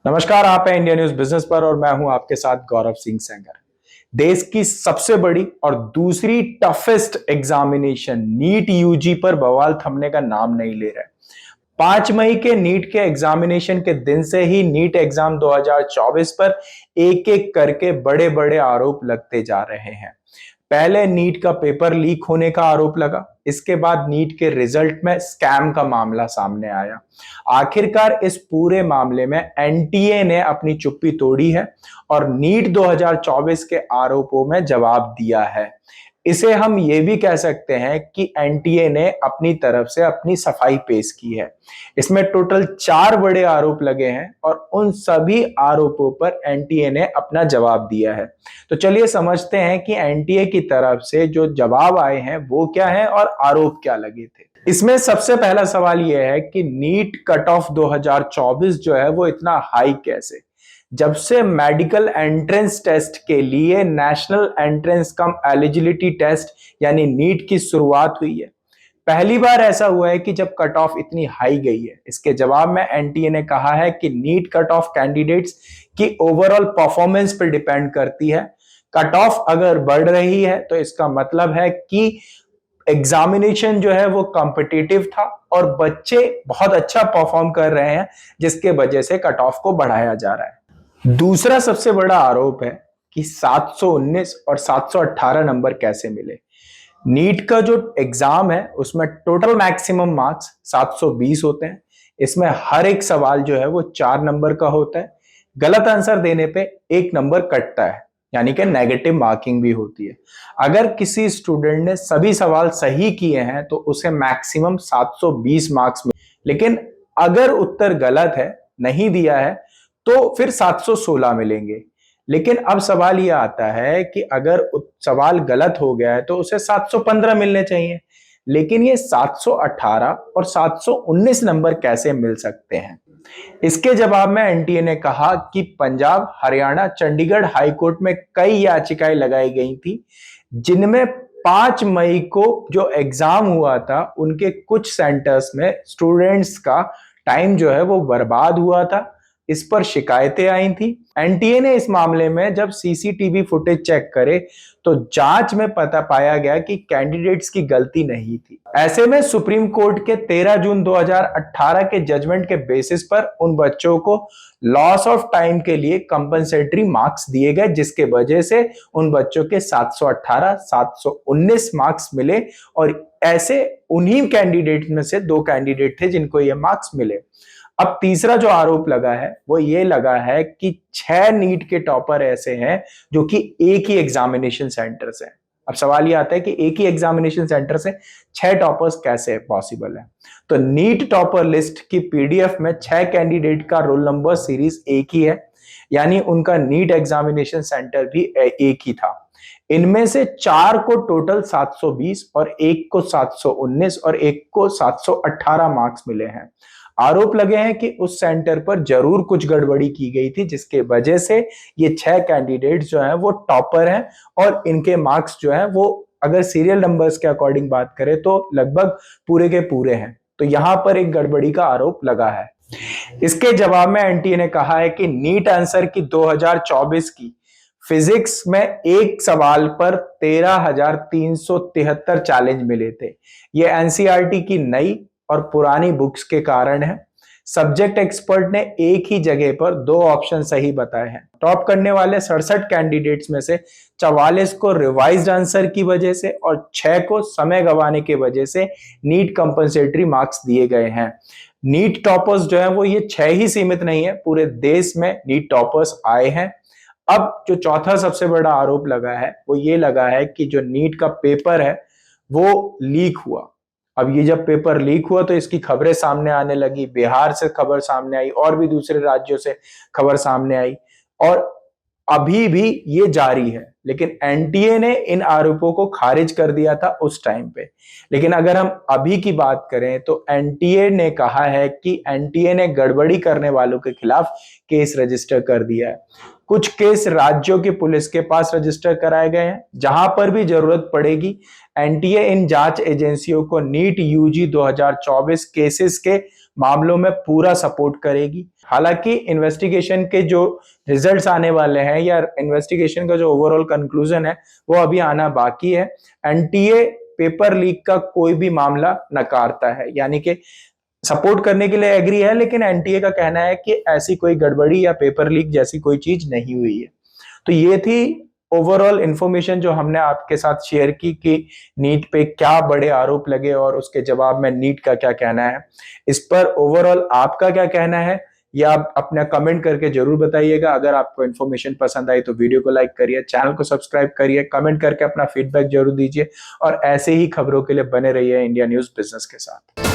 नमस्कार, आप हैं इंडिया न्यूज बिजनेस पर और मैं हूं आपके साथ गौरव सिंह सेंगर। देश की सबसे बड़ी और दूसरी टफेस्ट एग्जामिनेशन नीट यूजी पर बवाल थमने का नाम नहीं ले रहा है। 5 मई के नीट के एग्जामिनेशन के दिन से ही नीट एग्जाम 2024 पर एक एक करके बड़े बड़े आरोप लगते जा रहे हैं। पहले नीट का पेपर लीक होने का आरोप लगा, इसके बाद नीट के रिजल्ट में स्कैम का मामला सामने आया। आखिरकार इस पूरे मामले में एनटीए ने अपनी चुप्पी तोड़ी है और नीट 2024 के आरोपों में जवाब दिया है। इसे हम ये भी कह सकते हैं कि एनटीए ने अपनी तरफ से अपनी सफाई पेश की है। इसमें टोटल 4 बड़े आरोप लगे हैं और उन सभी आरोपों पर एनटीए ने अपना जवाब दिया है। तो चलिए समझते हैं कि एनटीए की तरफ से जो जवाब आए हैं वो क्या है और आरोप क्या लगे थे। इसमें सबसे पहला सवाल यह है कि नीट कट ऑफ 2024 जो है वो इतना हाई कैसे। जब से मेडिकल एंट्रेंस टेस्ट के लिए नेशनल एंट्रेंस कम एलिजिबिलिटी टेस्ट यानी नीट की शुरुआत हुई है, पहली बार ऐसा हुआ है कि जब कट ऑफ इतनी हाई गई है। इसके जवाब में एनटीए ने कहा है कि नीट कट ऑफ कैंडिडेट्स की ओवरऑल परफॉर्मेंस पर डिपेंड करती है। कट ऑफ अगर बढ़ रही है तो इसका मतलब है कि एग्जामिनेशन जो है वो कॉम्पिटिटिव था और बच्चे बहुत अच्छा परफॉर्म कर रहे हैं, जिसके वजह से कट ऑफ को बढ़ाया जा रहा है। दूसरा सबसे बड़ा आरोप है कि 719 और 718 नंबर कैसे मिले। नीट का जो एग्जाम है उसमें टोटल मैक्सिमम मार्क्स 720 होते हैं। इसमें हर एक सवाल जो है वो 4 नंबर का होता है। गलत आंसर देने पे 1 नंबर कटता है, यानी कि नेगेटिव मार्किंग भी होती है। अगर किसी स्टूडेंट ने सभी सवाल सही किए हैं तो उसे मैक्सिमम 720 मार्क्स मिले, लेकिन अगर उत्तर गलत है, नहीं दिया है, तो फिर 716 मिलेंगे। लेकिन अब सवाल यह आता है कि अगर सवाल गलत हो गया है तो उसे 715 मिलने चाहिए, लेकिन ये 718 और 719 नंबर कैसे मिल सकते हैं। इसके जवाब में एनटीए ने कहा कि पंजाब, हरियाणा, चंडीगढ़ हाई कोर्ट में कई याचिकाएं लगाई गई थी, जिनमें 5 मई को जो एग्जाम हुआ था उनके कुछ सेंटर्स में स्टूडेंट्स का टाइम जो है वो बर्बाद हुआ था। इस पर शिकायतें आई थी। एनटीए ने इस मामले में जब सीसीटीवी फुटेज चेक करे तो जांच में पता पाया गया कि कैंडिडेट्स की गलती नहीं थी। ऐसे में सुप्रीम कोर्ट के 13 जून 2018 के जजमेंट के बेसिस पर उन बच्चों को लॉस ऑफ टाइम के लिए कंपनसेटरी मार्क्स दिए गए, जिसके वजह से उन बच्चों के 718, 719 मार्क्स मिले और ऐसे उन्हीं कैंडिडेट में से 2 कैंडिडेट थे जिनको ये मार्क्स मिले। अब तीसरा जो आरोप लगा है वो ये लगा है कि 6 नीट के टॉपर ऐसे हैं जो कि एक ही एग्जामिनेशन सेंटर से हैं। अब सवाल ये आता है कि एक ही एग्जामिनेशन सेंटर से 6 टॉपर्स कैसे पॉसिबल है। तो नीट टॉपर लिस्ट की पीडीएफ में 6 कैंडिडेट का रोल नंबर सीरीज एक ही है, यानी उनका नीट एग्जामिनेशन सेंटर भी एक ही था। इनमें से 4 को टोटल 720 और 1 को 719 और 1 को 718 मार्क्स मिले हैं। आरोप लगे हैं कि उस सेंटर पर जरूर कुछ गड़बड़ी की गई थी, जिसके वजह से ये 6 कैंडिडेट जो हैं वो टॉपर हैं और इनके मार्क्स जो हैं वो अगर सीरियल नंबर्स के अकॉर्डिंग बात करें तो लगभग पूरे के पूरे हैं। तो यहां पर एक गड़बड़ी का आरोप लगा है। इसके जवाब में एनटीए ने कहा है कि नीट आंसर की 2024 की फिजिक्स में एक सवाल पर 13,373 चैलेंज मिले थे। ये एनसीईआरटी की नई और पुरानी बुक्स के कारण है। सब्जेक्ट एक्सपर्ट ने एक ही जगह पर 2 ऑप्शन सही बताए हैं। टॉप करने वाले 67 कैंडिडेट्स में से 44 को रिवाइज्ड आंसर की वजह से और 6 को समय गंवाने की वजह से नीट कंपनसेटरी मार्क्स दिए गए हैं। नीट टॉपर्स जो है वो ये 6 ही सीमित नहीं है, पूरे देश में नीट टॉपर्स आए हैं। अब जो चौथा सबसे बड़ा आरोप लगा है वो ये लगा है कि जो नीट का पेपर है वो लीक हुआ। अब ये जब पेपर लीक हुआ तो इसकी खबरें सामने आने लगी, बिहार से खबर सामने आई और भी दूसरे राज्यों से खबर सामने आई और अभी भी ये जारी है। लेकिन एनटीए ने इन आरोपों को खारिज कर दिया था उस टाइम पे। लेकिन अगर हम अभी की बात करें तो एनटीए ने कहा है कि एनटीए ने गड़बड़ी करने वालों के खिलाफ केस रजिस्टर कर दिया है। कुछ केस राज्यों की पुलिस के पास रजिस्टर कराए गए हैं। जहां पर भी जरूरत पड़ेगी एनटीए इन जांच एजेंसियों को नीट यूजी 2024 केसेस के मामलों में पूरा सपोर्ट करेगी। हालांकि इन्वेस्टिगेशन के जो रिजल्ट्स आने वाले हैं या इन्वेस्टिगेशन का जो ओवरऑल कंक्लूजन है वो अभी आना बाकी है। एनटीए पेपर लीक का कोई भी मामला नकारता है, यानी कि सपोर्ट करने के लिए एग्री है, लेकिन एनटीए का कहना है कि ऐसी कोई गड़बड़ी या पेपर लीक जैसी कोई चीज नहीं हुई है। तो ये थी ओवरऑल इंफॉर्मेशन जो हमने आपके साथ शेयर की कि नीट पे क्या बड़े आरोप लगे और उसके जवाब में नीट का क्या कहना है। इस पर ओवरऑल आपका क्या कहना है या आप अपना कमेंट करके जरूर बताइएगा। अगर आपको इन्फॉर्मेशन पसंद आई तो वीडियो को लाइक करिए, चैनल को सब्सक्राइब करिए, कमेंट करके अपना फीडबैक जरूर दीजिए और ऐसे ही खबरों के लिए बने रहिए इंडिया न्यूज बिजनेस के साथ।